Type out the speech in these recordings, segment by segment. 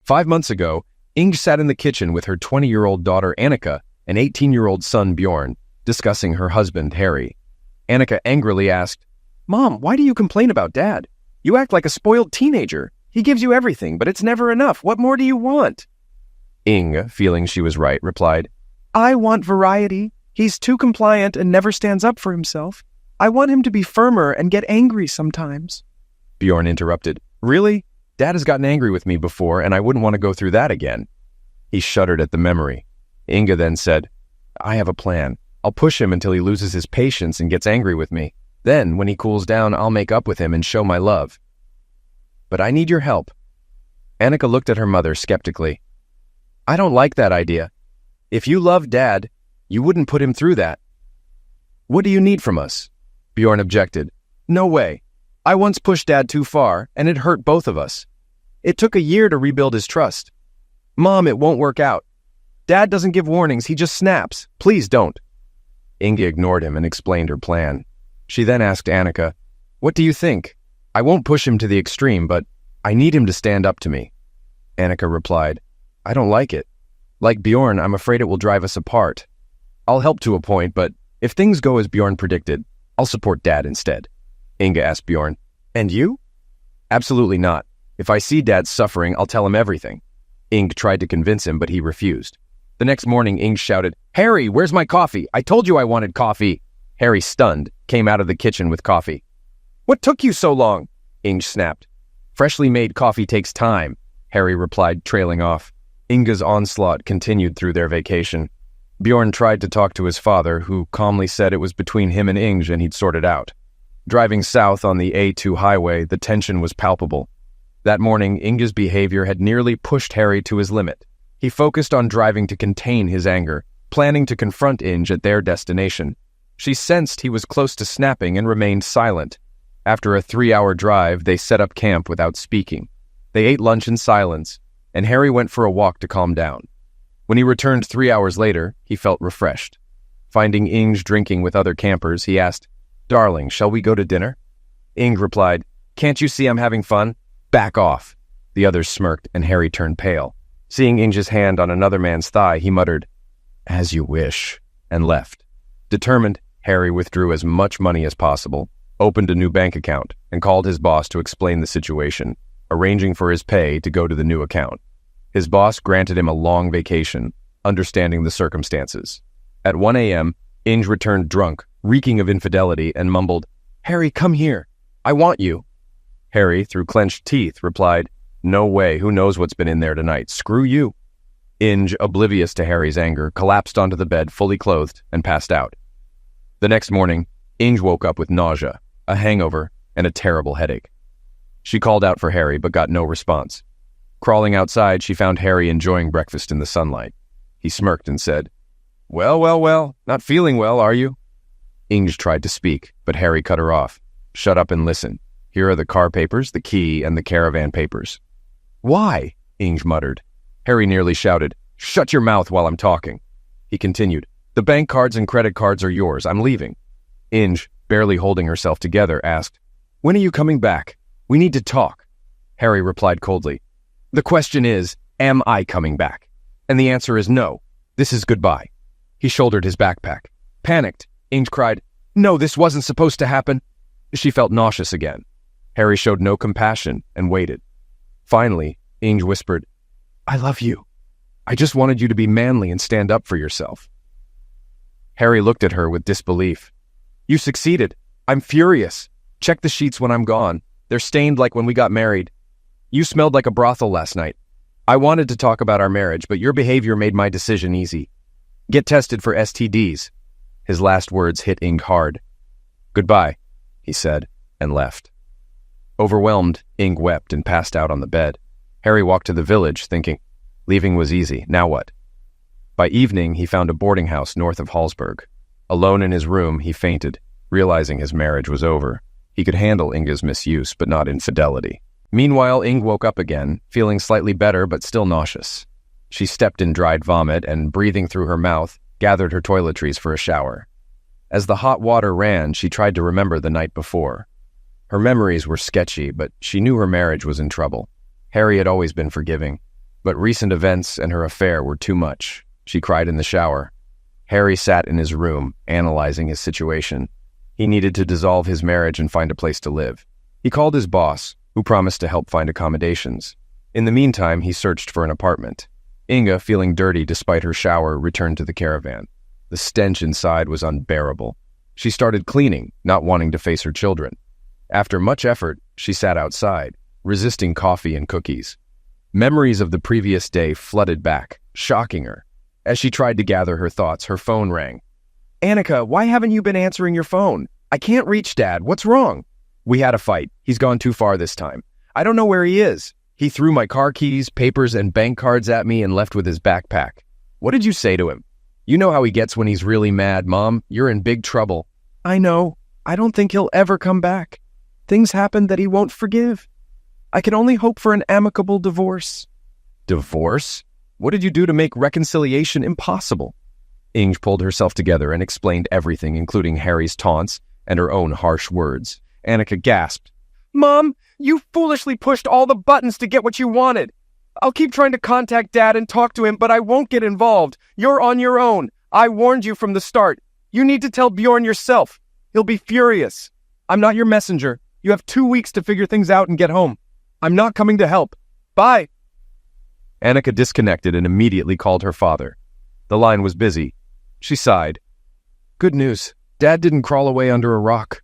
5 months ago, Inge sat in the kitchen with her 20-year-old daughter Annika and 18-year-old son Bjorn, discussing her husband Harry. Annika angrily asked, "Mom, why do you complain about Dad? You act like a spoiled teenager. He gives you everything, but it's never enough. What more do you want?" Inge, feeling she was right, replied, "I want variety. He's too compliant and never stands up for himself. I want him to be firmer and get angry sometimes." Bjorn interrupted, "Really? Dad has gotten angry with me before, and I wouldn't want to go through that again." He shuddered at the memory. Inge then said, "I have a plan. I'll push him until he loses his patience and gets angry with me. Then, when he cools down, I'll make up with him and show my love. But I need your help." Annika looked at her mother skeptically. "I don't like that idea. If you love Dad, you wouldn't put him through that." "What do you need from us?" Bjorn objected. "No way. I once pushed Dad too far, and it hurt both of us. It took a year to rebuild his trust. Mom, it won't work out. Dad doesn't give warnings, he just snaps. Please don't." Inge ignored him and explained her plan. She then asked Annika, "What do you think? I won't push him to the extreme, but I need him to stand up to me." Annika replied, "I don't like it. Like Bjorn, I'm afraid it will drive us apart. I'll help to a point, but if things go as Bjorn predicted, I'll support Dad instead." Inge asked Bjorn, "And you?" "Absolutely not. If I see Dad suffering, I'll tell him everything." Inge tried to convince him, but he refused. The next morning, Inge shouted, "Harry, where's my coffee? I told you I wanted coffee." Harry, stunned, came out of the kitchen with coffee. "What took you so long?" Inge snapped. "Freshly made coffee takes time," Harry replied, trailing off. Inge's onslaught continued through their vacation. Bjorn tried to talk to his father, who calmly said it was between him and Inge and he'd sort it out. Driving south on the A2 highway, the tension was palpable. That morning, Inge's behavior had nearly pushed Harry to his limit. He focused on driving to contain his anger, planning to confront Inge at their destination. She sensed he was close to snapping and remained silent. After a 3-hour drive, they set up camp without speaking. They ate lunch in silence, and Harry went for a walk to calm down. When he returned 3 hours later, he felt refreshed. Finding Inge drinking with other campers, he asked, "Darling, shall we go to dinner?" Inge replied, "Can't you see I'm having fun? Back off." The others smirked, and Harry turned pale. Seeing Inge's hand on another man's thigh, he muttered, "As you wish," and left. Determined, Harry withdrew as much money as possible, opened a new bank account, and called his boss to explain the situation, arranging for his pay to go to the new account. His boss granted him a long vacation, understanding the circumstances. At 1 a.m., Inge returned drunk, reeking of infidelity, and mumbled, "Harry, come here. I want you." Harry, through clenched teeth, replied, "No way, who knows what's been in there tonight? Screw you." Inge, oblivious to Harry's anger, collapsed onto the bed fully clothed and passed out. The next morning, Inge woke up with nausea, a hangover, and a terrible headache. She called out for Harry but got no response. Crawling outside, she found Harry enjoying breakfast in the sunlight. He smirked and said, Well, not feeling well, are you?" Inge tried to speak, but Harry cut her off. "Shut up and listen. Here are the car papers, the key, and the caravan papers." "Why?" Inge muttered. Harry nearly shouted, "Shut your mouth while I'm talking." He continued, "The bank cards and credit cards are yours. I'm leaving." Inge, barely holding herself together, asked, "When are you coming back? We need to talk." Harry replied coldly, "The question is, am I coming back? And the answer is no. This is goodbye." He shouldered his backpack. Panicked, Inge cried, "No, this wasn't supposed to happen." She felt nauseous again. Harry showed no compassion and waited. Finally, Inge whispered, "I love you. I just wanted you to be manly and stand up for yourself." Harry looked at her with disbelief. "You succeeded. I'm furious. Check the sheets when I'm gone. They're stained like when we got married. You smelled like a brothel last night. I wanted to talk about our marriage, but your behavior made my decision easy. Get tested for STDs." His last words hit Inge hard. "Goodbye," he said, and left. Overwhelmed, Inge wept and passed out on the bed. Harry walked to the village, thinking, leaving was easy, now what? By evening, he found a boarding house north of Hallsberg. Alone in his room, he fainted, realizing his marriage was over. He could handle Inge's misuse, but not infidelity. Meanwhile, Inge woke up again, feeling slightly better but still nauseous. She stepped in dried vomit and, breathing through her mouth, gathered her toiletries for a shower. As the hot water ran, she tried to remember the night before. Her memories were sketchy, but she knew her marriage was in trouble. Harry had always been forgiving. But recent events and her affair were too much. She cried in the shower. Harry sat in his room, analyzing his situation. He needed to dissolve his marriage and find a place to live. He called his boss, who promised to help find accommodations. In the meantime, he searched for an apartment. Inga, feeling dirty despite her shower, returned to the caravan. The stench inside was unbearable. She started cleaning, not wanting to face her children. After much effort, she sat outside, resisting coffee and cookies. Memories of the previous day flooded back, shocking her. As she tried to gather her thoughts, her phone rang. "Annika, why haven't you been answering your phone? I can't reach Dad. What's wrong?" "We had a fight. He's gone too far this time. I don't know where he is. He threw my car keys, papers, and bank cards at me and left with his backpack." "What did you say to him?" "You know how he gets when he's really mad, Mom. You're in big trouble." "I know. I don't think he'll ever come back. Things happen that he won't forgive. I can only hope for an amicable divorce." "Divorce? What did you do to make reconciliation impossible?" Inge pulled herself together and explained everything, including Harry's taunts and her own harsh words. Annika gasped. "Mom, you foolishly pushed all the buttons to get what you wanted. I'll keep trying to contact Dad and talk to him, but I won't get involved. You're on your own. I warned you from the start. You need to tell Bjorn yourself. He'll be furious. I'm not your messenger. You have 2 weeks to figure things out and get home. I'm not coming to help. Bye." Annika disconnected and immediately called her father. The line was busy. She sighed. "Good news. Dad didn't crawl away under a rock."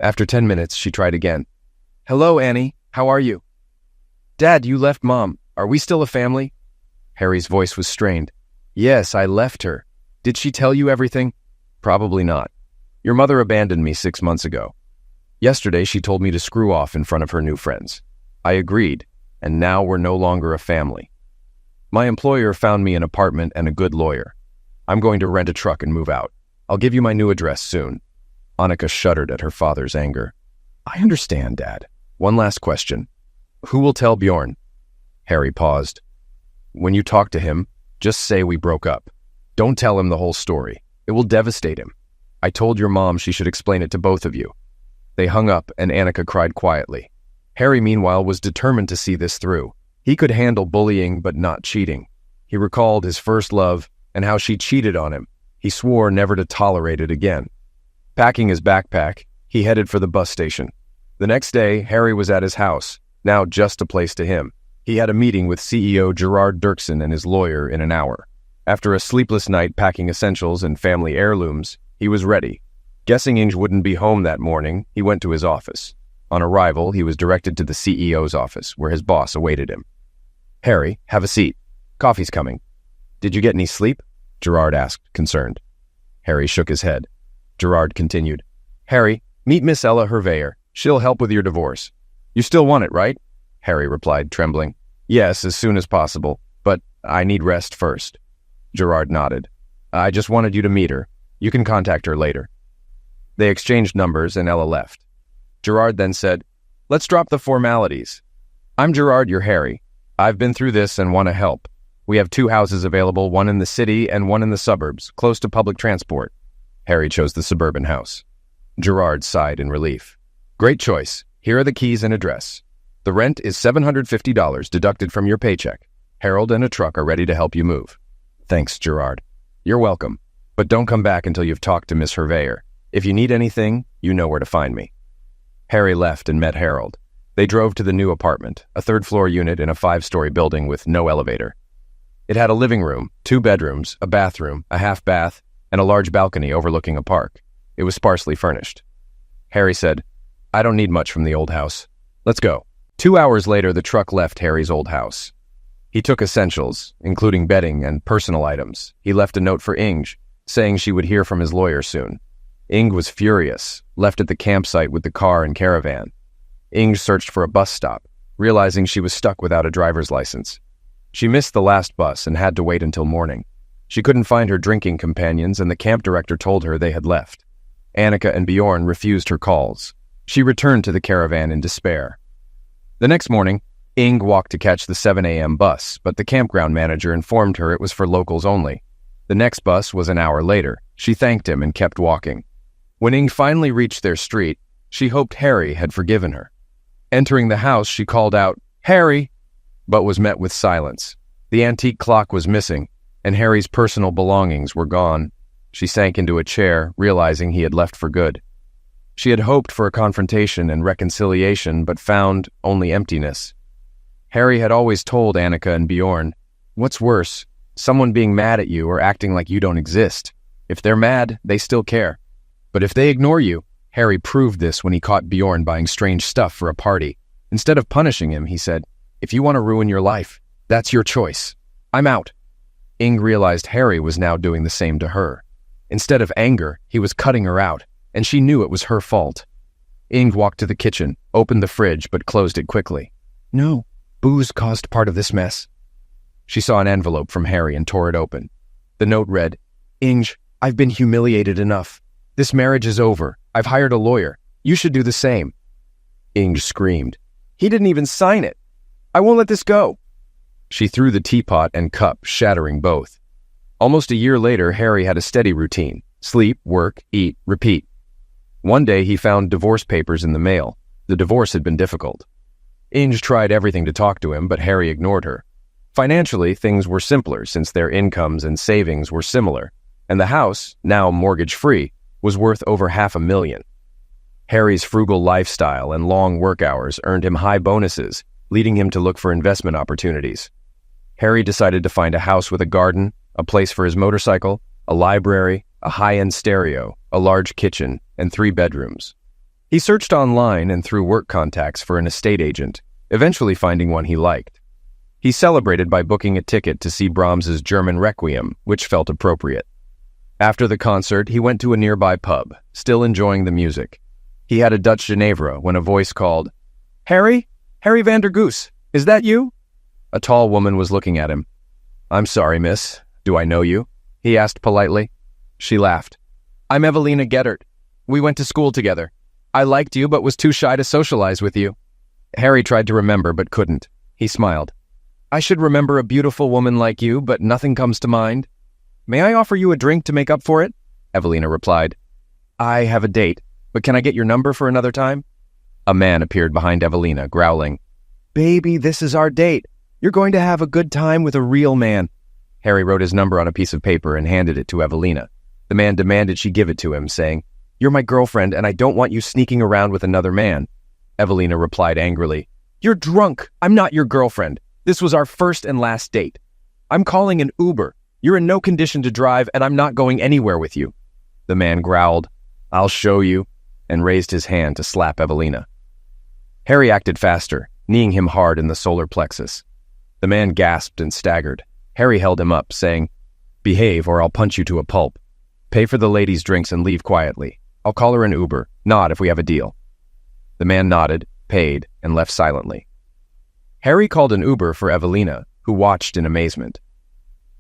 After 10 minutes, she tried again. "Hello, Annie. How are you?" "Dad, you left Mom. Are we still a family?" Harry's voice was strained. "Yes, I left her. Did she tell you everything?" "Probably not. Your mother abandoned me 6 months ago. Yesterday, she told me to screw off in front of her new friends. I agreed, and now we're no longer a family. My employer found me an apartment and a good lawyer. I'm going to rent a truck and move out. I'll give you my new address soon." Annika shuddered at her father's anger. "I understand, Dad. One last question. Who will tell Bjorn?" Harry paused. "When you talk to him, just say we broke up. Don't tell him the whole story. It will devastate him. I told your mom she should explain it to both of you." They hung up, and Annika cried quietly. Harry, meanwhile, was determined to see this through. He could handle bullying, but not cheating. He recalled his first love and how she cheated on him. He swore never to tolerate it again. Packing his backpack, he headed for the bus station. The next day, Harry was at his house, now just a place to him. He had a meeting with CEO Gerard Dirksen and his lawyer in an hour. After a sleepless night packing essentials and family heirlooms, he was ready. Guessing Inge wouldn't be home that morning, he went to his office. On arrival, he was directed to the CEO's office, where his boss awaited him. "Harry, have a seat. Coffee's coming." "Did you get any sleep?" Gerard asked, concerned. Harry shook his head. Gerard continued. "Harry, meet Miss Ella Herveyer. She'll help with your divorce." "You still want it, right?" Harry replied, trembling. "Yes, as soon as possible, but I need rest first." Gerard nodded. "I just wanted you to meet her. You can contact her later." They exchanged numbers and Ella left. Gerard then said, "Let's drop the formalities. I'm Gerard, you're Harry. I've been through this and want to help. We have 2 houses available, one in the city and one in the suburbs, close to public transport." Harry chose the suburban house. Gerard sighed in relief. "Great choice. Here are the keys and address. The rent is $750 deducted from your paycheck. Harold and a truck are ready to help you move." "Thanks, Gerard." "You're welcome. But don't come back until you've talked to Miss Herveyer. If you need anything, you know where to find me." Harry left and met Harold. They drove to the new apartment, a 3rd-floor unit in a 5-story building with no elevator. It had a living room, 2 bedrooms, a bathroom, a half bath, and a large balcony overlooking a park. It was sparsely furnished. Harry said, "I don't need much from the old house. Let's go." 2 hours later, the truck left Harry's old house. He took essentials, including bedding and personal items. He left a note for Inge, saying she would hear from his lawyer soon. Inge was furious, left at the campsite with the car and caravan. Inge searched for a bus stop, realizing she was stuck without a driver's license. She missed the last bus and had to wait until morning. She couldn't find her drinking companions, and the camp director told her they had left. Annika and Bjorn refused her calls. She returned to the caravan in despair. The next morning, Inge walked to catch the 7 a.m. bus, but the campground manager informed her it was for locals only. The next bus was an hour later. She thanked him and kept walking. When Inge finally reached their street, she hoped Harry had forgiven her. Entering the house, she called out, "Harry!" but was met with silence. The antique clock was missing, and Harry's personal belongings were gone. She sank into a chair, realizing he had left for good. She had hoped for a confrontation and reconciliation, but found only emptiness. Harry had always told Annika and Bjorn, "What's worse, someone being mad at you or acting like you don't exist? If they're mad, they still care. But if they ignore you," Harry proved this when he caught Bjorn buying strange stuff for a party. Instead of punishing him, he said, "If you want to ruin your life, that's your choice. I'm out." Ing realized Harry was now doing the same to her. Instead of anger, he was cutting her out, and she knew it was her fault. Ing walked to the kitchen, opened the fridge, but closed it quickly. "No, booze caused part of this mess." She saw an envelope from Harry and tore it open. The note read, "Inge, I've been humiliated enough. This marriage is over. I've hired a lawyer. You should do the same." Inge screamed. "He didn't even sign it. I won't let this go." She threw the teapot and cup, shattering both. Almost a year later, Harry had a steady routine. Sleep, work, eat, repeat. One day he found divorce papers in the mail. The divorce had been difficult. Inge tried everything to talk to him, but Harry ignored her. Financially, things were simpler since their incomes and savings were similar, and the house, now mortgage-free, was worth over $500,000. Harry's frugal lifestyle and long work hours earned him high bonuses, leading him to look for investment opportunities. Harry decided to find a house with a garden, a place for his motorcycle, a library, a high-end stereo, a large kitchen, and 3 bedrooms. He searched online and through work contacts for an estate agent, eventually finding one he liked. He celebrated by booking a ticket to see Brahms's German Requiem, which felt appropriate. After the concert, he went to a nearby pub, still enjoying the music. He had a Dutch Genevra when a voice called, "Harry? Harry van der Goes, is that you?" A tall woman was looking at him. "I'm sorry, miss. Do I know you?" he asked politely. She laughed. "I'm Evelina Geddert. We went to school together. I liked you but was too shy to socialize with you." Harry tried to remember but couldn't. He smiled. "I should remember a beautiful woman like you, but nothing comes to mind." "May I offer you a drink to make up for it?" Evelina replied. "I have a date, but can I get your number for another time?" A man appeared behind Evelina, growling, "Baby, this is our date. You're going to have a good time with a real man." Harry wrote his number on a piece of paper and handed it to Evelina. The man demanded she give it to him, saying, "You're my girlfriend, and I don't want you sneaking around with another man." Evelina replied angrily, "You're drunk. I'm not your girlfriend. This was our first and last date. I'm calling an Uber. You're in no condition to drive, and I'm not going anywhere with you." The man growled, "I'll show you," and raised his hand to slap Evelina. Harry acted faster, kneeing him hard in the solar plexus. The man gasped and staggered. Harry held him up, saying, "Behave or I'll punch you to a pulp. Pay for the lady's drinks and leave quietly. I'll call her an Uber. Nod if we have a deal." The man nodded, paid, and left silently. Harry called an Uber for Evelina, who watched in amazement.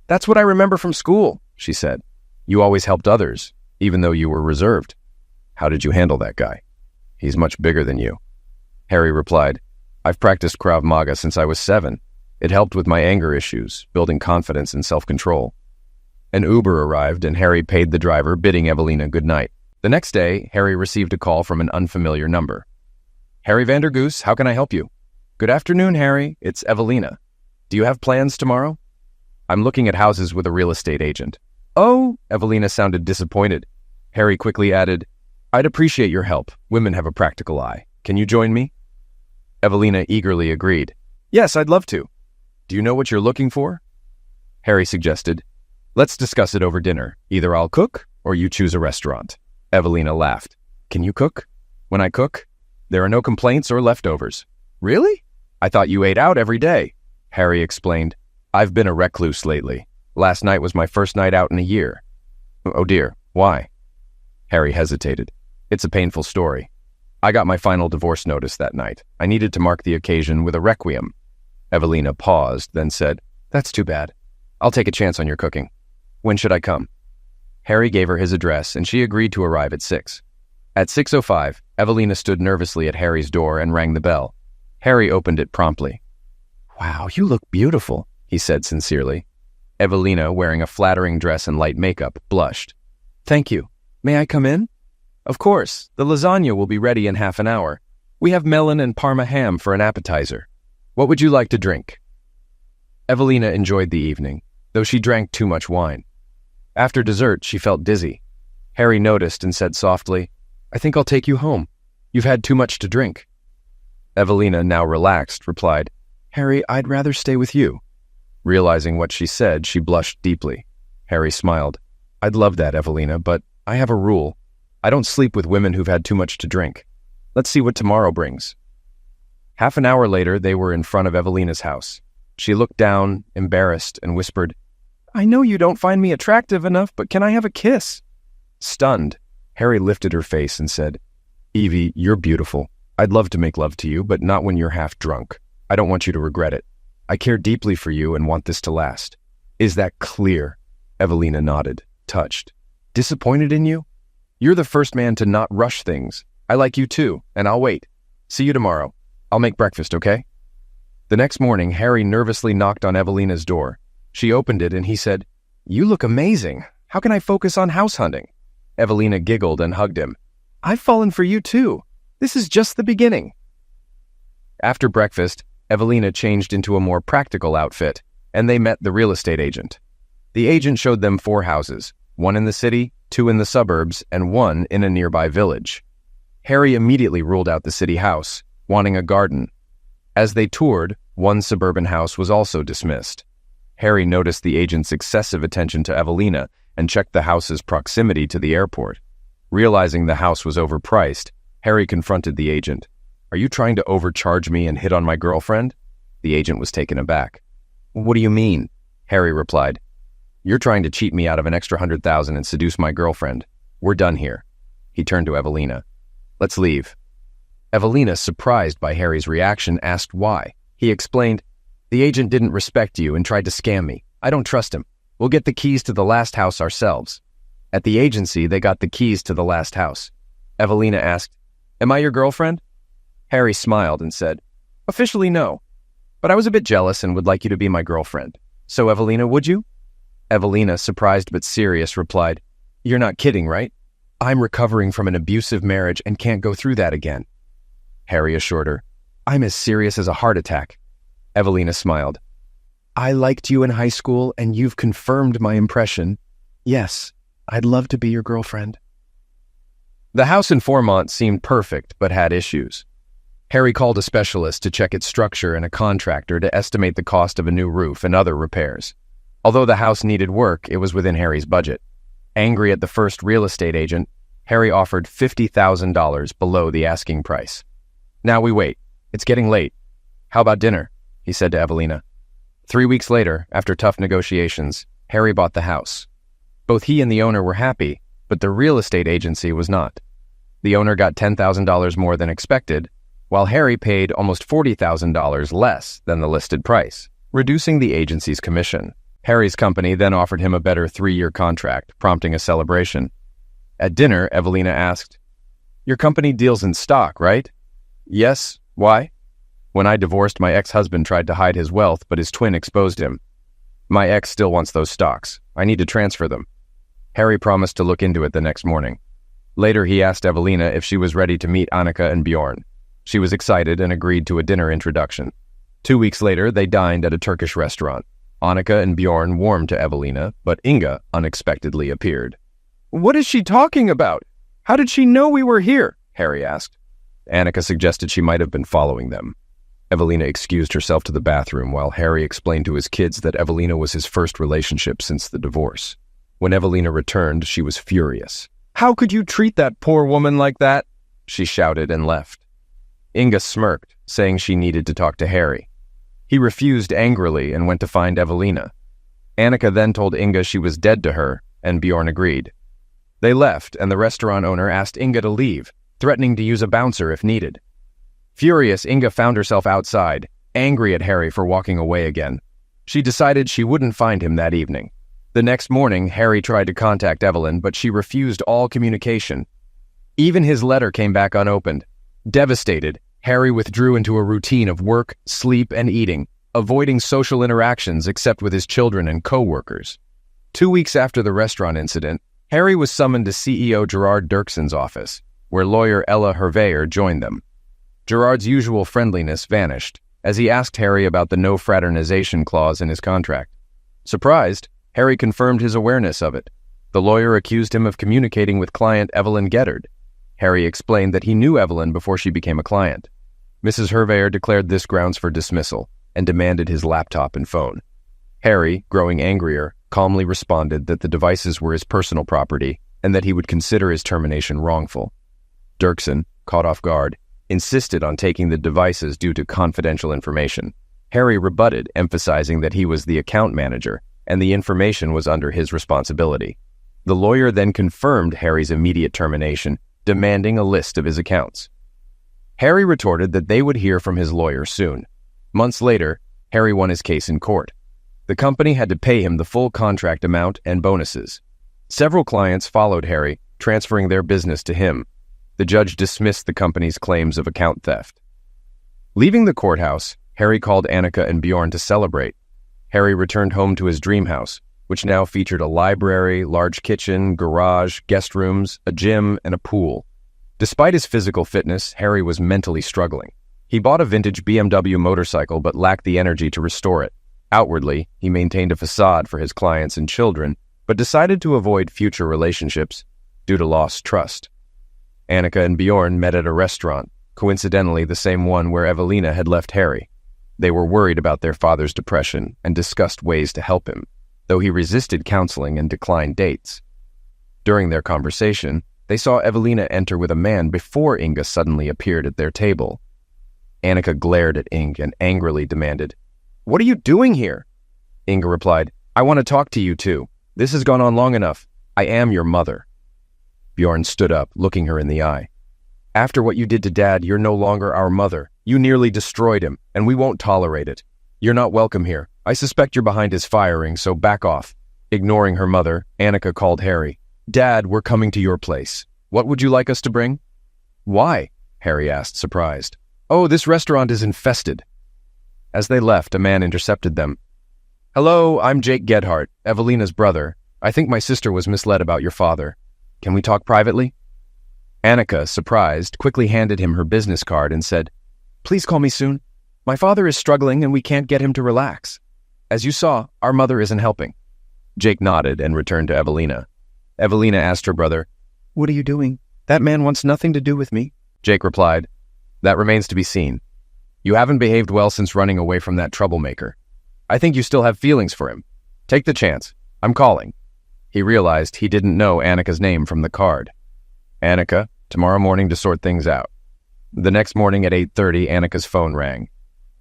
"That's what I remember from school," she said. "You always helped others, even though you were reserved. How did you handle that guy?" "He's much bigger than you." Harry replied, "I've practiced Krav Maga since I was 7. It helped with my anger issues, building confidence and self-control." An Uber arrived, and Harry paid the driver, bidding Evelina good night. The next day, Harry received a call from an unfamiliar number. "Harry van der Goes, how can I help you?" "Good afternoon, Harry. It's Evelina. Do you have plans tomorrow?" "I'm looking at houses with a real estate agent." "Oh," Evelina sounded disappointed. Harry quickly added, "I'd appreciate your help. Women have a practical eye. Can you join me?" Evelina eagerly agreed. "Yes, I'd love to." "Do you know what you're looking for?" Harry suggested, "Let's discuss it over dinner. Either I'll cook or you choose a restaurant." Evelina laughed. "Can you cook?" "When I cook, there are no complaints or leftovers." "Really? I thought you ate out every day." Harry explained, "I've been a recluse lately. Last night was my first night out in a year." "Oh dear, why?" Harry hesitated. "It's a painful story. I got my final divorce notice that night. I needed to mark the occasion with a requiem." Evelina paused, then said, "That's too bad. I'll take a chance on your cooking. When should I come?" Harry gave her his address, and she agreed to arrive at 6. At 6:05, Evelina stood nervously at Harry's door and rang the bell. Harry opened it promptly. "Wow, you look beautiful," he said sincerely. Evelina, wearing a flattering dress and light makeup, blushed. "Thank you. May I come in?" "Of course. The lasagna will be ready in half an hour. We have melon and Parma ham for an appetizer. What would you like to drink?" Evelina enjoyed the evening, though she drank too much wine. After dessert, she felt dizzy. Harry noticed and said softly, "I think I'll take you home. You've had too much to drink." Evelina, now relaxed, replied, "Harry, I'd rather stay with you." Realizing what she said, she blushed deeply. Harry smiled. "I'd love that, Evelina, but I have a rule. I don't sleep with women who've had too much to drink. Let's see what tomorrow brings." Half an hour later, they were in front of Evelina's house. She looked down, embarrassed, and whispered, "I know you don't find me attractive enough, but can I have a kiss?" Stunned, Harry lifted her face and said, "Evie, you're beautiful. I'd love to make love to you, but not when you're half drunk. I don't want you to regret it. I care deeply for you and want this to last. Is that clear?" Evelina nodded, touched. "Disappointed in you? You're the first man to not rush things. I like you too, and I'll wait. See you tomorrow. I'll make breakfast, okay?" The next morning, Harry nervously knocked on Evelina's door. She opened it and he said, "You look amazing. How can I focus on house hunting?" Evelina giggled and hugged him. "I've fallen for you too. This is just the beginning." After breakfast, Evelina changed into a more practical outfit, and they met the real estate agent. The agent showed them 4 houses, 1 in the city, 2 in the suburbs, and 1 in a nearby village. Harry immediately ruled out the city house, wanting a garden. As they toured, 1 suburban house was also dismissed. Harry noticed the agent's excessive attention to Evelina and checked the house's proximity to the airport. Realizing the house was overpriced, Harry confronted the agent. "Are you trying to overcharge me and hit on my girlfriend?" The agent was taken aback. "What do you mean?" Harry replied. "You're trying to cheat me out of an extra $100,000 and seduce my girlfriend. We're done here." He turned to Evelina. "Let's leave." Evelina, surprised by Harry's reaction, asked why. He explained, "The agent didn't respect you and tried to scam me. I don't trust him. We'll get the keys to the last house ourselves." At the agency, they got the keys to the last house. Evelina asked, "Am I your girlfriend?" Harry smiled and said, "Officially no, but I was a bit jealous and would like you to be my girlfriend. So Evelina, would you?" Evelina, surprised but serious, replied, "You're not kidding, right? I'm recovering from an abusive marriage and can't go through that again." Harry assured her, "I'm as serious as a heart attack." Evelina smiled. "I liked you in high school and you've confirmed my impression. Yes, I'd love to be your girlfriend." The house in Fourmont seemed perfect but had issues. Harry called a specialist to check its structure and a contractor to estimate the cost of a new roof and other repairs. Although the house needed work, it was within Harry's budget. Angry at the first real estate agent, Harry offered $50,000 below the asking price. "Now we wait. It's getting late. How about dinner?" he said to Evelina. 3 weeks later, after tough negotiations, Harry bought the house. Both he and the owner were happy, but the real estate agency was not. The owner got $10,000 more than expected, while Harry paid almost $40,000 less than the listed price, reducing the agency's commission. Harry's company then offered him a better 3-year contract, prompting a celebration. At dinner, Evelina asked, "Your company deals in stock, right?" "Yes. Why?" "When I divorced, my ex-husband tried to hide his wealth, but his twin exposed him. My ex still wants those stocks. I need to transfer them." Harry promised to look into it the next morning. Later, he asked Evelina if she was ready to meet Annika and Bjorn. She was excited and agreed to a dinner introduction. 2 weeks later, they dined at a Turkish restaurant. Annika and Bjorn warmed to Evelina, but Inga unexpectedly appeared. "What is she talking about? How did she know we were here?" Harry asked. Annika suggested she might have been following them. Evelina excused herself to the bathroom while Harry explained to his kids that Evelina was his first relationship since the divorce. When Evelina returned, she was furious. "How could you treat that poor woman like that?" she shouted and left. Inga smirked, saying she needed to talk to Harry. He refused angrily and went to find Evelina. Annika then told Inga she was dead to her, and Bjorn agreed. They left, and the restaurant owner asked Inga to leave, threatening to use a bouncer if needed. Furious, Inga found herself outside, angry at Harry for walking away again. She decided she wouldn't find him that evening. The next morning, Harry tried to contact Evelyn, but she refused all communication. Even his letter came back unopened. Devastated, Harry withdrew into a routine of work, sleep, and eating, avoiding social interactions except with his children and co-workers. 2 weeks after the restaurant incident, Harry was summoned to CEO Gerard Dirkson's office, where lawyer Ella Herveyer joined them. Gerard's usual friendliness vanished, as he asked Harry about the no fraternization clause in his contract. Surprised, Harry confirmed his awareness of it. The lawyer accused him of communicating with client Evelyn Geddard. Harry explained that he knew Evelyn before she became a client. Mrs. Herveyor declared this grounds for dismissal and demanded his laptop and phone. Harry, growing angrier, calmly responded that the devices were his personal property and that he would consider his termination wrongful. Dirksen, caught off guard, insisted on taking the devices due to confidential information. Harry rebutted, emphasizing that he was the account manager and the information was under his responsibility. The lawyer then confirmed Harry's immediate termination, demanding a list of his accounts. Harry retorted that they would hear from his lawyer soon. Months later, Harry won his case in court. The company had to pay him the full contract amount and bonuses. Several clients followed Harry, transferring their business to him. The judge dismissed the company's claims of account theft. Leaving the courthouse, Harry called Annika and Bjorn to celebrate. Harry returned home to his dream house, which now featured a library, large kitchen, garage, guest rooms, a gym, and a pool. Despite his physical fitness, Harry was mentally struggling. He bought a vintage BMW motorcycle but lacked the energy to restore it. Outwardly, he maintained a facade for his clients and children, but decided to avoid future relationships due to lost trust. Annika and Bjorn met at a restaurant, coincidentally the same one where Evelina had left Harry. They were worried about their father's depression and discussed ways to help him, though he resisted counseling and declined dates. During their conversation, they saw Evelina enter with a man before Inga suddenly appeared at their table. Annika glared at Inga and angrily demanded, "What are you doing here?" Inga replied, "I want to talk to you too. This has gone on long enough. I am your mother." Bjorn stood up, looking her in the eye. "After what you did to Dad, you're no longer our mother. You nearly destroyed him, and we won't tolerate it. You're not welcome here. I suspect you're behind his firing, so back off." Ignoring her mother, Annika called Harry. "Dad, we're coming to your place. What would you like us to bring?" "Why?" Harry asked, surprised. "Oh, this restaurant is infested." As they left, a man intercepted them. "Hello, I'm Jake Gedhart, Evelina's brother. I think my sister was misled about your father. Can we talk privately?" Annika, surprised, quickly handed him her business card and said, "Please call me soon. My father is struggling and we can't get him to relax. As you saw, our mother isn't helping." Jake nodded and returned to Evelina. Evelina asked her brother, "What are you doing? That man wants nothing to do with me." Jake replied, "That remains to be seen. You haven't behaved well since running away from that troublemaker. I think you still have feelings for him. Take the chance. I'm calling." He realized he didn't know Annika's name from the card. "Annika, tomorrow morning to sort things out." The next morning at 8:30, Annika's phone rang.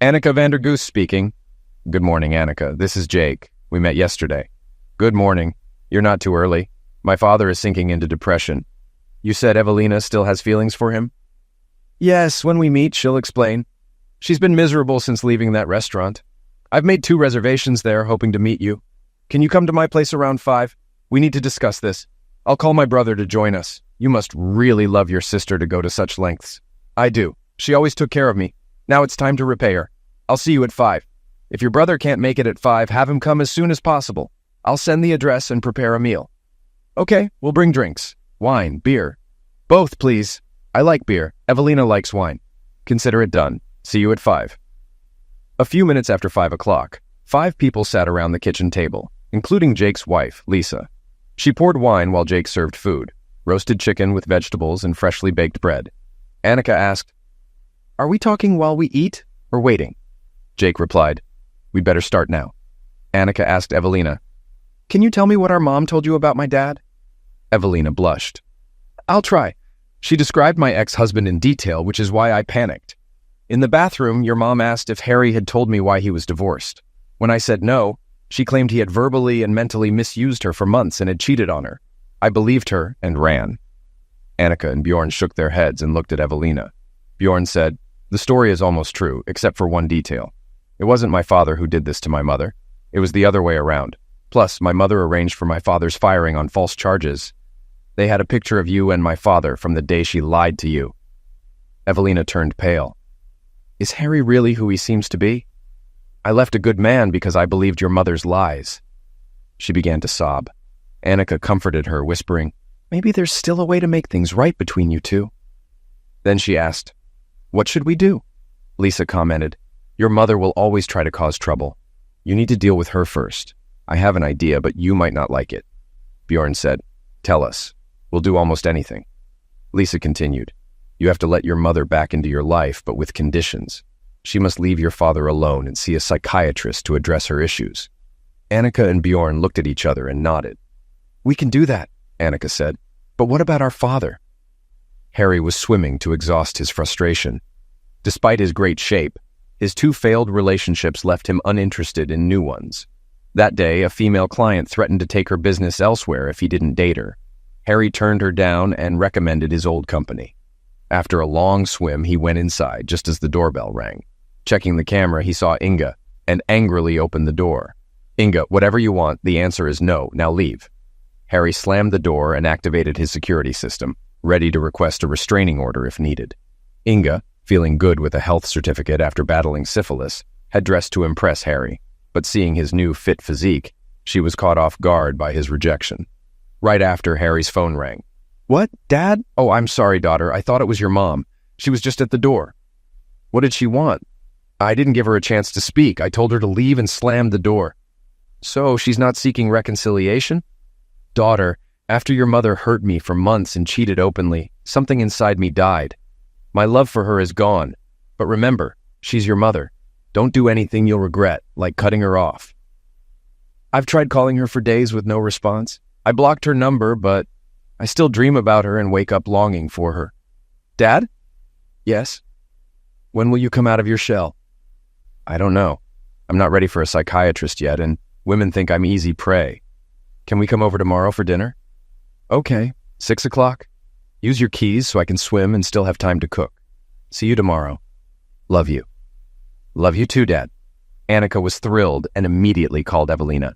"Annika Vandergoose speaking." "Good morning, Annika. This is Jake. We met yesterday." "Good morning. You're not too early. My father is sinking into depression. You said Evelina still has feelings for him?" "Yes, when we meet, she'll explain. She's been miserable since leaving that restaurant. I've made 2 reservations there, hoping to meet you. Can you come to my place around 5? We need to discuss this. I'll call my brother to join us. You must really love your sister to go to such lengths." "I do. She always took care of me. Now it's time to repay her. I'll see you at 5. If your brother can't make it at 5, have him come as soon as possible. I'll send the address and prepare a meal." "Okay, we'll bring drinks. Wine, beer." "Both, please. I like beer. Evelina likes wine." "Consider it done. See you at 5. A few minutes after 5 o'clock, 5 people sat around the kitchen table, including Jake's wife, Lisa. She poured wine while Jake served food, roasted chicken with vegetables and freshly baked bread. Annika asked, "Are we talking while we eat or waiting?" Jake replied, "We'd better start now." Annika asked Evelina, "Can you tell me what our mom told you about my dad?" Evelina blushed. "I'll try. She described my ex-husband in detail, which is why I panicked. In the bathroom, your mom asked if Harry had told me why he was divorced. When I said no, she claimed he had verbally and mentally misused her for months and had cheated on her. I believed her and ran." Annika and Bjorn shook their heads and looked at Evelina. Bjorn said, "The story is almost true, except for one detail. It wasn't my father who did this to my mother. It was the other way around. Plus, my mother arranged for my father's firing on false charges. They had a picture of you and my father from the day she lied to you." Evelina turned pale. "Is Harry really who he seems to be? I left a good man because I believed your mother's lies." She began to sob. Annika comforted her, whispering, "Maybe there's still a way to make things right between you two." Then she asked, "What should we do?" Lisa commented, Your mother will always try to cause trouble. You need to deal with her first. I have an idea, but you might not like it. Bjorn said, Tell us. We'll do almost anything. Lisa continued, You have to let your mother back into your life, but with conditions. She must leave your father alone and see a psychiatrist to address her issues. Annika and Bjorn looked at each other and nodded. We can do that, Annika said. But what about our father? Harry was swimming to exhaust his frustration. Despite his great shape, his 2 failed relationships left him uninterested in new ones. That day, a female client threatened to take her business elsewhere if he didn't date her. Harry turned her down and recommended his old company. After a long swim, he went inside just as the doorbell rang. Checking the camera, he saw Inga and angrily opened the door. Inga, whatever you want, the answer is no, now leave. Harry slammed the door and activated his security system, ready to request a restraining order if needed. Inga, feeling good with a health certificate after battling syphilis, had dressed to impress Harry, but seeing his new fit physique, she was caught off guard by his rejection. Right after, Harry's phone rang. What, Dad? Oh, I'm sorry, daughter. I thought it was your mom. She was just at the door. What did she want? I didn't give her a chance to speak. I told her to leave and slammed the door. So, she's not seeking reconciliation? Daughter, after your mother hurt me for months and cheated openly, something inside me died. My love for her is gone. But remember, she's your mother. Don't do anything you'll regret, like cutting her off. I've tried calling her for days with no response. I blocked her number, but I still dream about her and wake up longing for her. Dad? Yes? When will you come out of your shell? I don't know. I'm not ready for a psychiatrist yet, and women think I'm easy prey. Can we come over tomorrow for dinner? Okay, 6 o'clock. Use your keys so I can swim and still have time to cook. See you tomorrow. Love you. Love you too, Dad. Annika was thrilled and immediately called Evelina.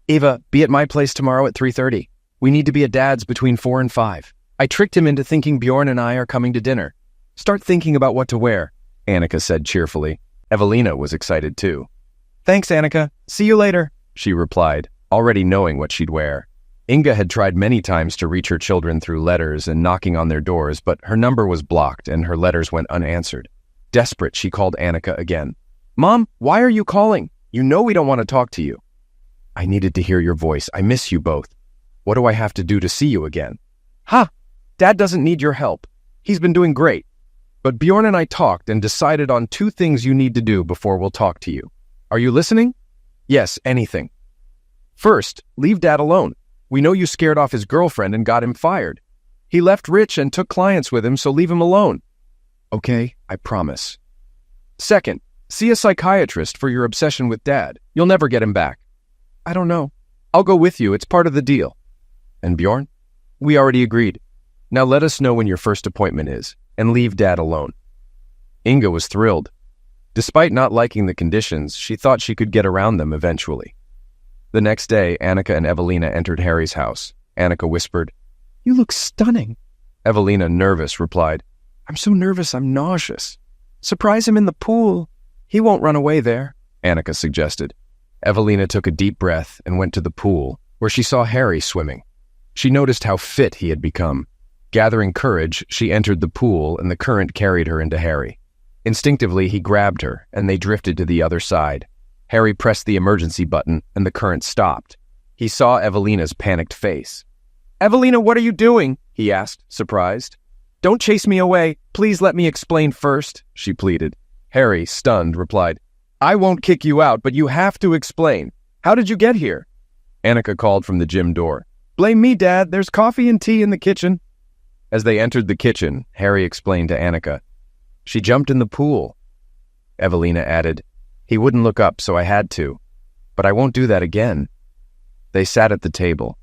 Eva, be at my place tomorrow at 3:30. We need to be at Dad's between 4 and 5. I tricked him into thinking Bjorn and I are coming to dinner. Start thinking about what to wear, Annika said cheerfully. Evelina was excited too. Thanks, Annika. See you later, she replied, already knowing what she'd wear. Inga had tried many times to reach her children through letters and knocking on their doors, but her number was blocked and her letters went unanswered. Desperate, she called Annika again. Mom, why are you calling? You know we don't want to talk to you. I needed to hear your voice. I miss you both. What do I have to do to see you again? Ha! Dad doesn't need your help. He's been doing great. But Bjorn and I talked and decided on 2 things you need to do before we'll talk to you. Are you listening? Yes, anything. First, leave Dad alone. We know you scared off his girlfriend and got him fired. He left rich and took clients with him, so leave him alone. Okay, I promise. Second, see a psychiatrist for your obsession with Dad. You'll never get him back. I don't know. I'll go with you. It's part of the deal. And Bjorn? We already agreed. Now let us know when your first appointment is, and leave Dad alone. Inga was thrilled. Despite not liking the conditions, she thought she could get around them eventually. The next day, Annika and Evelina entered Harry's house. Annika whispered, You look stunning. Evelina, nervous, replied, I'm so nervous I'm nauseous. Surprise him in the pool. He won't run away there, Annika suggested. Evelina took a deep breath and went to the pool, where she saw Harry swimming. She noticed how fit he had become. Gathering courage, she entered the pool and the current carried her into Harry. Instinctively, he grabbed her, and they drifted to the other side. Harry pressed the emergency button, and the current stopped. He saw Evelina's panicked face. Evelina, what are you doing? He asked, surprised. Don't chase me away. Please let me explain first, she pleaded. Harry, stunned, replied, I won't kick you out, but you have to explain. How did you get here? Annika called from the gym door. Blame me, Dad. There's coffee and tea in the kitchen. As they entered the kitchen, Harry explained to Annika. She jumped in the pool. Evelina added, He wouldn't look up, so I had to. But I won't do that again. They sat at the table.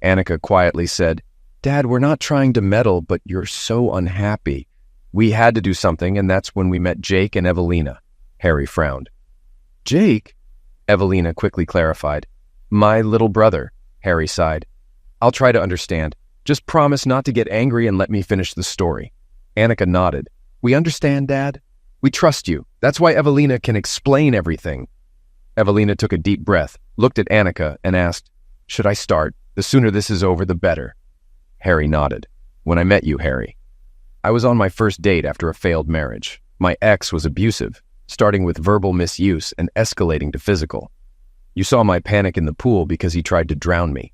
Annika quietly said, Dad, we're not trying to meddle, but you're so unhappy. We had to do something, and that's when we met Jake and Evelina. Harry frowned. Jake? Evelina quickly clarified. My little brother, Harry sighed. I'll try to understand. Just promise not to get angry and let me finish the story. Annika nodded. We understand, Dad. We trust you. That's why Evelina can explain everything. Evelina took a deep breath, looked at Annika, and asked, Should I start? The sooner this is over, the better. Harry nodded. When I met you, Harry. I was on my first date after a failed marriage. My ex was abusive, starting with verbal misuse and escalating to physical. You saw my panic in the pool because he tried to drown me.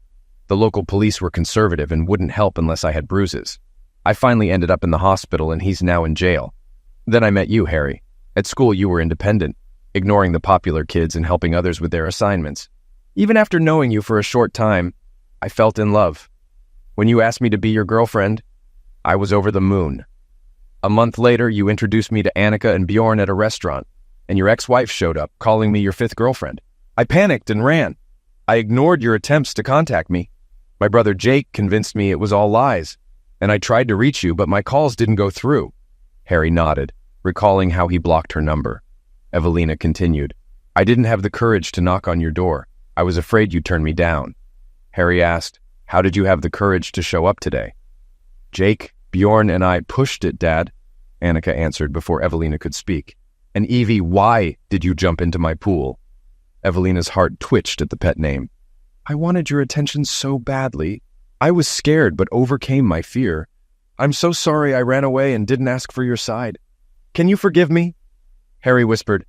The local police were conservative and wouldn't help unless I had bruises. I finally ended up in the hospital and he's now in jail. Then I met you, Harry. At school you were independent, ignoring the popular kids and helping others with their assignments. Even after knowing you for a short time, I felt in love. When you asked me to be your girlfriend, I was over the moon. A month later, you introduced me to Annika and Bjorn at a restaurant, and your ex-wife showed up, calling me your fifth girlfriend. I panicked and ran. I ignored your attempts to contact me. My brother Jake convinced me it was all lies, and I tried to reach you, but my calls didn't go through. Harry nodded, recalling how he blocked her number. Evelina continued, I didn't have the courage to knock on your door. I was afraid you'd turn me down. Harry asked, how did you have the courage to show up today? Jake, Bjorn, and I pushed it, Dad, Annika answered before Evelina could speak. And Evie, why did you jump into my pool? Evelina's heart twitched at the pet name. I wanted your attention so badly. I was scared but overcame my fear. I'm so sorry I ran away and didn't ask for your side. Can you forgive me? Harry whispered,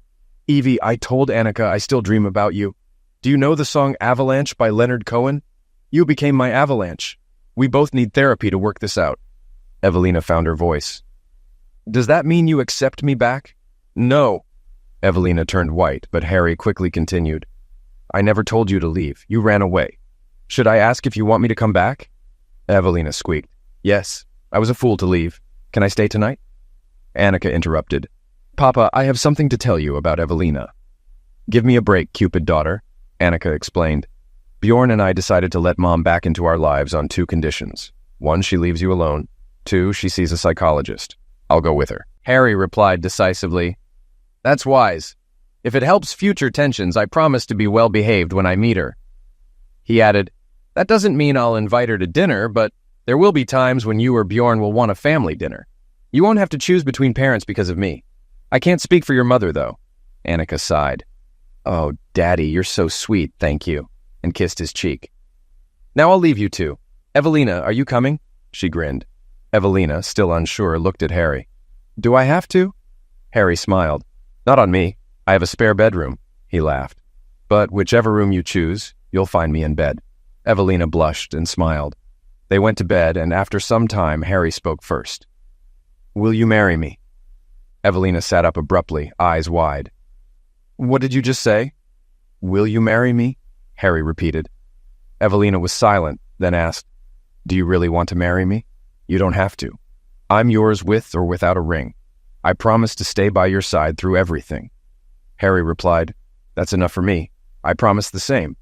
Evie, I told Annika I still dream about you. Do you know the song Avalanche by Leonard Cohen? You became my avalanche. We both need therapy to work this out. Evelina found her voice. Does that mean you accept me back? No. Evelina turned white, but Harry quickly continued. I never told you to leave. You ran away. Should I ask if you want me to come back? Evelina squeaked. Yes, I was a fool to leave. Can I stay tonight? Annika interrupted. Papa, I have something to tell you about Evelina. Give me a break, Cupid daughter, Annika explained. Bjorn and I decided to let Mom back into our lives on 2 conditions. 1, she leaves you alone. 2, she sees a psychologist. I'll go with her. Harry replied decisively, That's wise. If it helps future tensions, I promise to be well-behaved when I meet her. He added, That doesn't mean I'll invite her to dinner, but there will be times when you or Bjorn will want a family dinner. You won't have to choose between parents because of me. I can't speak for your mother, though. Annika sighed. Oh, Daddy, you're so sweet, thank you, and kissed his cheek. Now I'll leave you two. Evelina, are you coming? She grinned. Evelina, still unsure, looked at Harry. Do I have to? Harry smiled. Not on me. I have a spare bedroom, he laughed. But whichever room you choose, you'll find me in bed. Evelina blushed and smiled. They went to bed, and after some time, Harry spoke first. Will you marry me? Evelina sat up abruptly, eyes wide. What did you just say? Will you marry me? Harry repeated. Evelina was silent, then asked, Do you really want to marry me? You don't have to. I'm yours with or without a ring. I promise to stay by your side through everything. Harry replied, That's enough for me. I promise the same.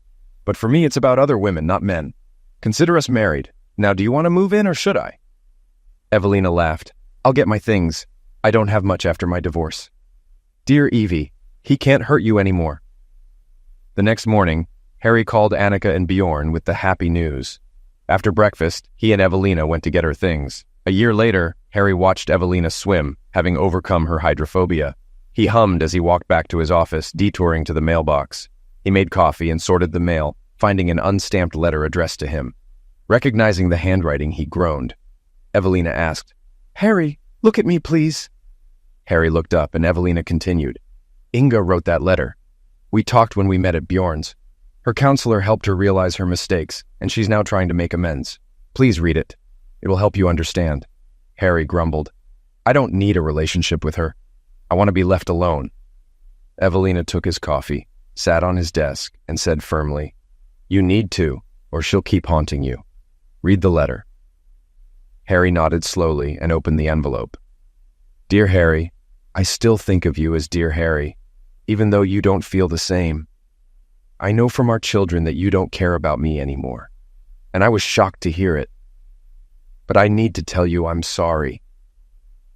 But for me, it's about other women, not men. Consider us married. Now, do you want to move in or should I? Evelina laughed. I'll get my things. I don't have much after my divorce. Dear Evie, he can't hurt you anymore. The next morning, Harry called Annika and Bjorn with the happy news. After breakfast, he and Evelina went to get her things. A year later, Harry watched Evelina swim, having overcome her hydrophobia. He hummed as he walked back to his office, detouring to the mailbox. He made coffee and sorted the mail, finding an unstamped letter addressed to him. Recognizing the handwriting, he groaned. Evelina asked, Harry, look at me, please. Harry looked up, and Evelina continued. Inga wrote that letter. We talked when we met at Bjorn's. Her counselor helped her realize her mistakes, and she's now trying to make amends. Please read it. It will help you understand. Harry grumbled. I don't need a relationship with her. I want to be left alone. Evelina took his coffee, sat on his desk, and said firmly, You need to, or she'll keep haunting you. Read the letter. Harry nodded slowly and opened the envelope. Dear Harry, I still think of you as Dear Harry, even though you don't feel the same. I know from our children that you don't care about me anymore, and I was shocked to hear it. But I need to tell you I'm sorry.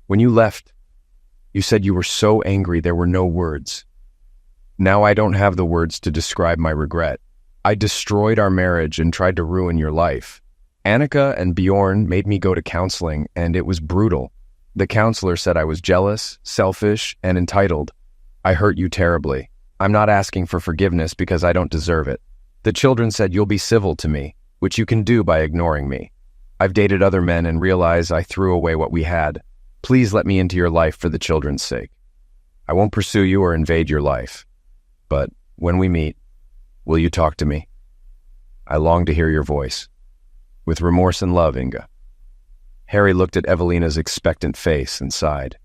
When you left, you said you were so angry there were no words. Now I don't have the words to describe my regret. I destroyed our marriage and tried to ruin your life. Annika and Bjorn made me go to counseling, and it was brutal. The counselor said I was jealous, selfish, and entitled. I hurt you terribly. I'm not asking for forgiveness because I don't deserve it. The children said you'll be civil to me, which you can do by ignoring me. I've dated other men and realize I threw away what we had. Please let me into your life for the children's sake. I won't pursue you or invade your life. But when we meet, will you talk to me? I long to hear your voice. With remorse and love, Inga. Harry looked at Evelina's expectant face and sighed.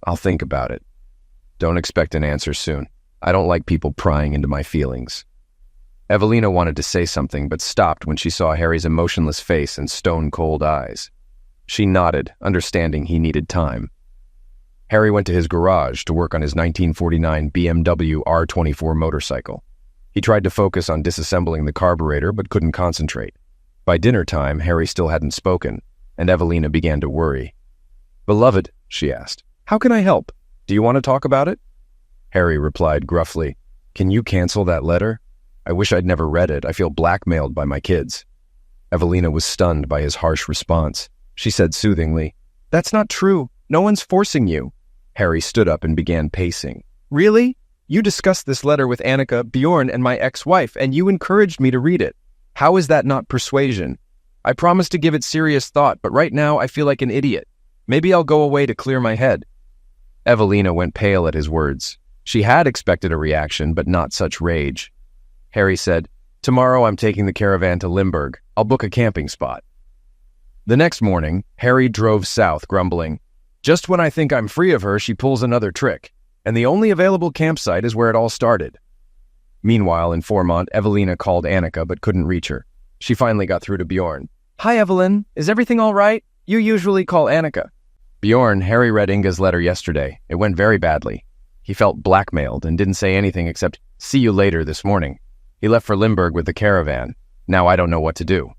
I'll think about it. Don't expect an answer soon. I don't like people prying into my feelings. Evelina wanted to say something, but stopped when she saw Harry's emotionless face and stone-cold eyes. She nodded, understanding he needed time. Harry went to his garage to work on his 1949 BMW R24 motorcycle. He tried to focus on disassembling the carburetor, but couldn't concentrate. By dinner time, Harry still hadn't spoken, and Evelina began to worry. Beloved, she asked, how can I help? Do you want to talk about it? Harry replied gruffly, Can you cancel that letter? I wish I'd never read it. I feel blackmailed by my kids. Evelina was stunned by his harsh response. She said soothingly, That's not true. No one's forcing you. Harry stood up and began pacing. Really? You discussed this letter with Annika, Bjorn, and my ex-wife, and you encouraged me to read it. How is that not persuasion? I promised to give it serious thought, but right now I feel like an idiot. Maybe I'll go away to clear my head. Evelina went pale at his words. She had expected a reaction, but not such rage. Harry said, Tomorrow I'm taking the caravan to Limburg. I'll book a camping spot. The next morning, Harry drove south, grumbling. Just when I think I'm free of her, she pulls another trick, and the only available campsite is where it all started. Meanwhile, in Formont, Evelina called Annika but couldn't reach her. She finally got through to Bjorn. Hi, Evelyn. Is everything all right? You usually call Annika. Bjorn, Harry read Inga's letter yesterday. It went very badly. He felt blackmailed and didn't say anything except, see you later this morning. He left for Limburg with the caravan. Now I don't know what to do.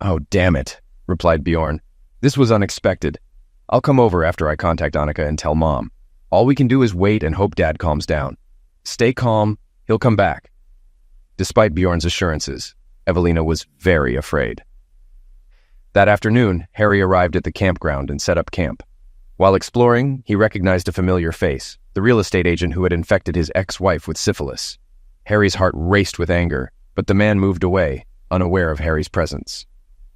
Oh, damn it, replied Bjorn. This was unexpected. I'll come over after I contact Annika and tell Mom. All we can do is wait and hope Dad calms down. Stay calm. He'll come back. Despite Bjorn's assurances, Evelina was very afraid. That afternoon, Harry arrived at the campground and set up camp. While exploring, he recognized a familiar face, the real estate agent who had infected his ex-wife with syphilis. Harry's heart raced with anger, but the man moved away, unaware of Harry's presence.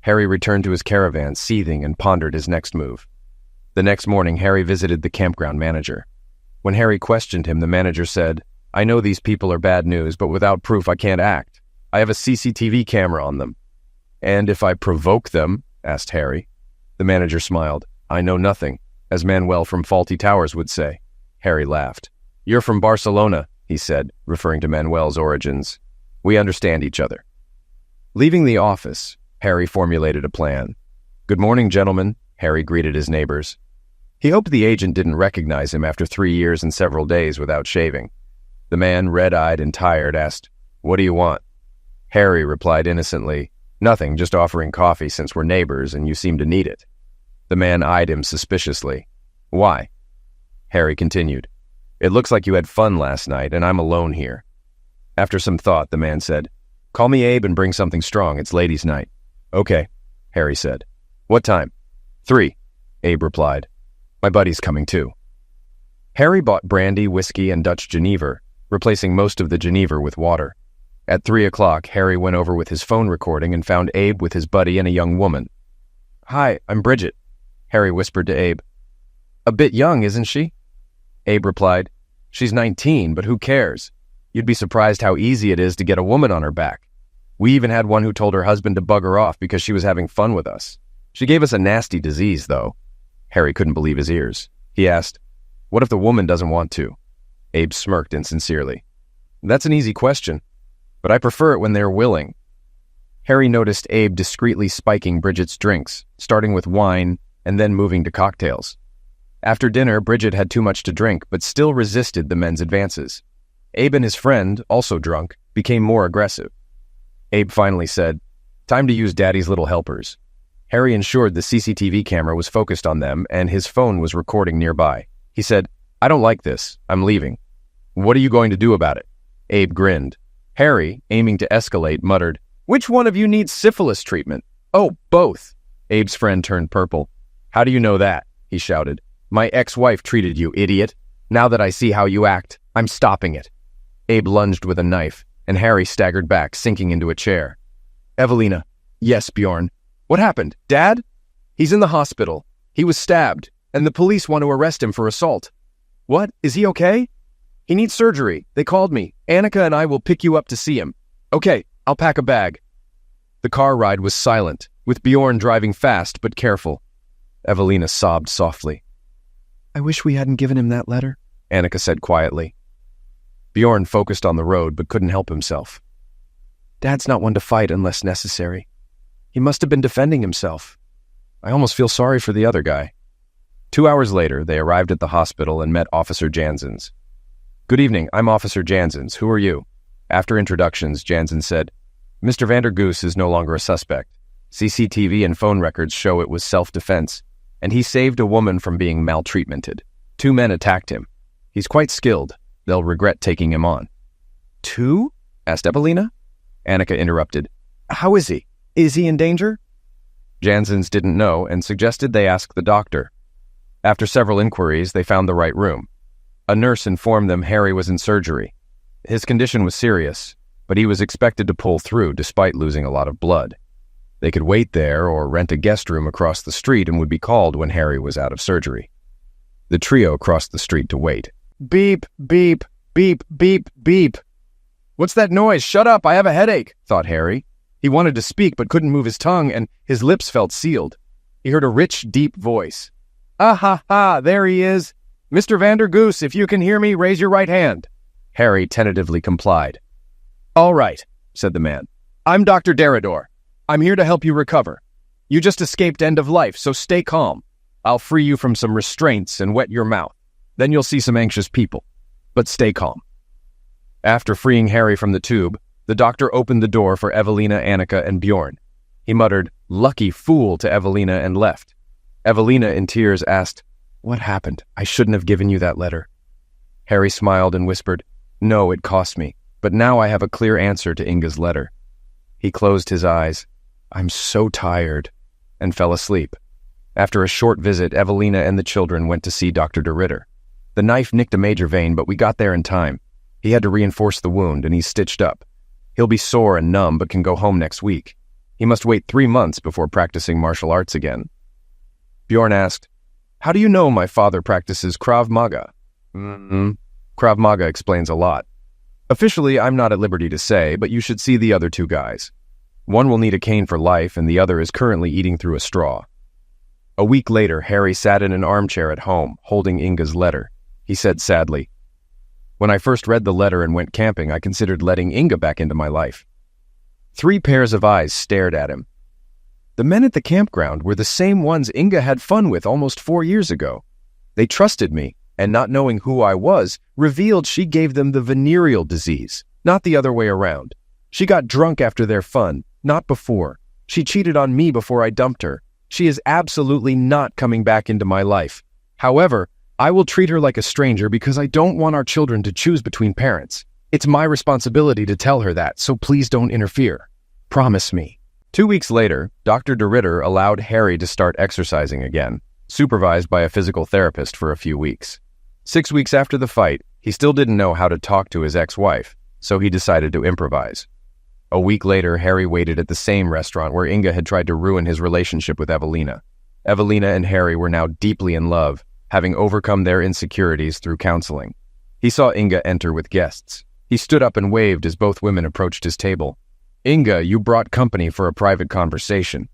Harry returned to his caravan, seething, and pondered his next move. The next morning, Harry visited the campground manager. When Harry questioned him, the manager said, I know these people are bad news, but without proof I can't act. I have a CCTV camera on them. And if I provoke them? Asked Harry. The manager smiled. I know nothing, as Manuel from Faulty Towers would say. Harry laughed. You're from Barcelona, he said, referring to Manuel's origins. We understand each other. Leaving the office, Harry formulated a plan. Good morning, gentlemen, Harry greeted his neighbors. He hoped the agent didn't recognize him after 3 years and several days without shaving. The man, red-eyed and tired, asked, What do you want? Harry replied innocently, Nothing, just offering coffee since we're neighbors and you seem to need it. The man eyed him suspiciously. Why? Harry continued, It looks like you had fun last night and I'm alone here. After some thought, the man said, Call me Abe and bring something strong. It's ladies' night. Okay, Harry said. What time? 3, Abe replied. My buddy's coming too. Harry bought brandy, whiskey, and Dutch Genever, replacing most of the Genever with water. At 3 o'clock, Harry went over with his phone recording and found Abe with his buddy and a young woman. Hi, I'm Bridget, Harry whispered to Abe. A bit young, isn't she? Abe replied, She's 19, but who cares? You'd be surprised how easy it is to get a woman on her back. We even had one who told her husband to bug her off because she was having fun with us. She gave us a nasty disease, though. Harry couldn't believe his ears. He asked, What if the woman doesn't want to? Abe smirked insincerely. That's an easy question, but I prefer it when they're willing. Harry noticed Abe discreetly spiking Bridget's drinks, starting with wine and then moving to cocktails. After dinner, Bridget had too much to drink, but still resisted the men's advances. Abe and his friend, also drunk, became more aggressive. Abe finally said, Time to use Daddy's little helpers. Harry ensured the CCTV camera was focused on them and his phone was recording nearby. He said, I don't like this. I'm leaving. What are you going to do about it? Abe grinned. Harry, aiming to escalate, muttered, Which one of you needs syphilis treatment? Oh, both. Abe's friend turned purple. How do you know that? He shouted. My ex-wife treated you, idiot. Now that I see how you act, I'm stopping it. Abe lunged with a knife, and Harry staggered back, sinking into a chair. Evelina. Yes, Bjorn. What happened? Dad? He's in the hospital. He was stabbed, and the police want to arrest him for assault. What? Is he okay? He needs surgery. They called me. Annika and I will pick you up to see him. Okay, I'll pack a bag. The car ride was silent, with Bjorn driving fast but careful. Evelina sobbed softly. I wish we hadn't given him that letter, Annika said quietly. Bjorn focused on the road but couldn't help himself. Dad's not one to fight unless necessary. He must have been defending himself. I almost feel sorry for the other guy. 2 hours later, they arrived at the hospital and met Officer Janssens. Good evening, I'm Officer Janssens. Who are you? After introductions, Janssens said, Mr. Vandergoos is no longer a suspect. CCTV and phone records show it was self-defense, and he saved a woman from being maltreatmented. 2 men attacked him. He's quite skilled. They'll regret taking him on. 2? asked Evelina. Annika interrupted. How is he? Is he in danger? Janssens didn't know and suggested they ask the doctor. After several inquiries, they found the right room. A nurse informed them Harry was in surgery. His condition was serious, but he was expected to pull through despite losing a lot of blood. They could wait there or rent a guest room across the street and would be called when Harry was out of surgery. The trio crossed the street to wait. Beep, beep, beep, beep, beep. What's that noise? Shut up, I have a headache, thought Harry. He wanted to speak but couldn't move his tongue and his lips felt sealed. He heard a rich, deep voice. Ah ha ha, there he is. Mr. Vandergoos, if you can hear me, raise your right hand. Harry tentatively complied. All right, said the man. I'm Dr. Derridor. I'm here to help you recover. You just escaped end of life, so stay calm. I'll free you from some restraints and wet your mouth. Then you'll see some anxious people. But stay calm. After freeing Harry from the tube, the doctor opened the door for Evelina, Annika, and Bjorn. He muttered, "Lucky fool," to Evelina and left. Evelina, in tears, asked, "What happened? I shouldn't have given you that letter." Harry smiled and whispered, "No, it cost me, but now I have a clear answer to Inga's letter." He closed his eyes. "I'm so tired," and fell asleep. After a short visit, Evelina and the children went to see Dr. DeRitter. The knife nicked a major vein, but we got there in time. He had to reinforce the wound, and he's stitched up. He'll be sore and numb, but can go home next week. He must wait 3 months before practicing martial arts again. Bjorn asked, "How do you know my father practices Krav Maga?" Krav Maga explains a lot. Officially, I'm not at liberty to say, but you should see the other 2 guys. One will need a cane for life, and the other is currently eating through a straw. A week later, Harry sat in an armchair at home, holding Inga's letter. He said sadly, "When I first read the letter and went camping, I considered letting Inga back into my life." 3 pairs of eyes stared at him. The men at the campground were the same ones Inga had fun with almost 4 years ago. They trusted me, and not knowing who I was, revealed she gave them the venereal disease, not the other way around. She got drunk after their fun, not before. She cheated on me before I dumped her. She is absolutely not coming back into my life. However, I will treat her like a stranger because I don't want our children to choose between parents. It's my responsibility to tell her that, so please don't interfere. Promise me." 2 weeks later, Dr. DeRitter allowed Harry to start exercising again, supervised by a physical therapist for a few weeks. 6 weeks after the fight, he still didn't know how to talk to his ex-wife, so he decided to improvise. A week later, Harry waited at the same restaurant where Inga had tried to ruin his relationship with Evelina. Evelina and Harry were now deeply in love, having overcome their insecurities through counseling. He saw Inga enter with guests. He stood up and waved as both women approached his table. "Inga, you brought company for a private conversation."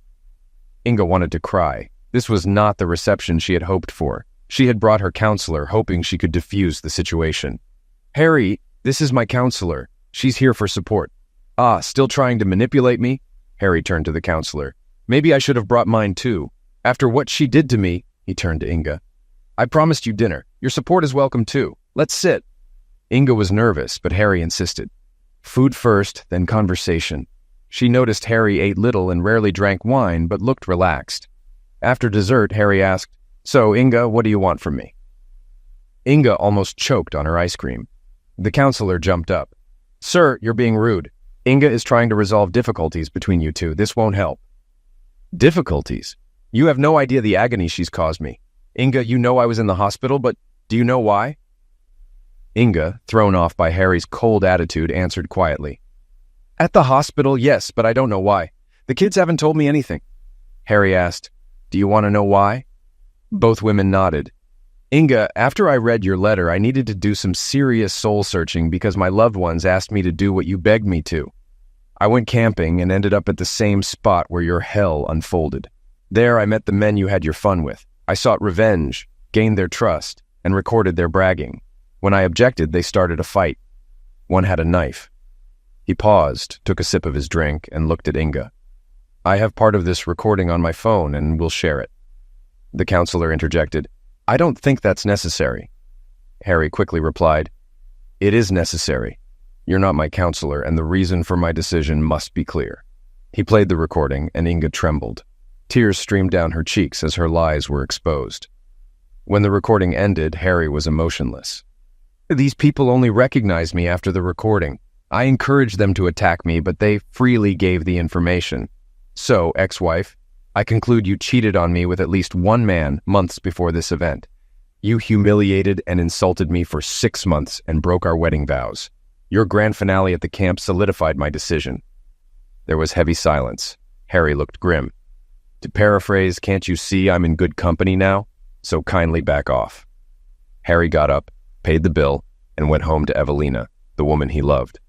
Inga wanted to cry. This was not the reception she had hoped for. She had brought her counselor, hoping she could diffuse the situation. "Harry, this is my counselor. She's here for support." "Ah, still trying to manipulate me?" Harry turned to the counselor. "Maybe I should have brought mine too. After what she did to me," he turned to Inga. "I promised you dinner. Your support is welcome too. Let's sit." Inga was nervous, but Harry insisted. Food first, then conversation. She noticed Harry ate little and rarely drank wine, but looked relaxed. After dessert, Harry asked, "So, Inga, what do you want from me?" Inga almost choked on her ice cream. The counselor jumped up. "Sir, you're being rude. Inga is trying to resolve difficulties between you 2. This won't help." "Difficulties? You have no idea the agony she's caused me. Inga, you know I was in the hospital, but do you know why?" Inga, thrown off by Harry's cold attitude, answered quietly. "At the hospital, yes, but I don't know why. The kids haven't told me anything." Harry asked, "Do you want to know why?" Both women nodded. Inga, after I read your letter, I needed to do some serious soul-searching because my loved ones asked me to do what you begged me to. I went camping and ended up at the same spot where your hell unfolded. There, I met the men you had your fun with. I sought revenge, gained their trust, and recorded their bragging. When I objected, they started a fight. One had a knife. He paused, took a sip of his drink, and looked at Inga. I have part of this recording on my phone and will share it. The counselor interjected, I don't think that's necessary. Harry quickly replied, It is necessary. You're not my counselor, and the reason for my decision must be clear. He played the recording, and Inga trembled. Tears streamed down her cheeks as her lies were exposed. When the recording ended, Harry was emotionless. These people only recognized me after the recording. I encouraged them to attack me, but they freely gave the information. So, ex-wife, I conclude you cheated on me with at least one man months before this event. You humiliated and insulted me for 6 months and broke our wedding vows. Your grand finale at the camp solidified my decision. There was heavy silence. Harry looked grim. To paraphrase, can't you see I'm in good company now? So kindly back off. Harry got up, paid the bill, and went home to Evelina, the woman he loved.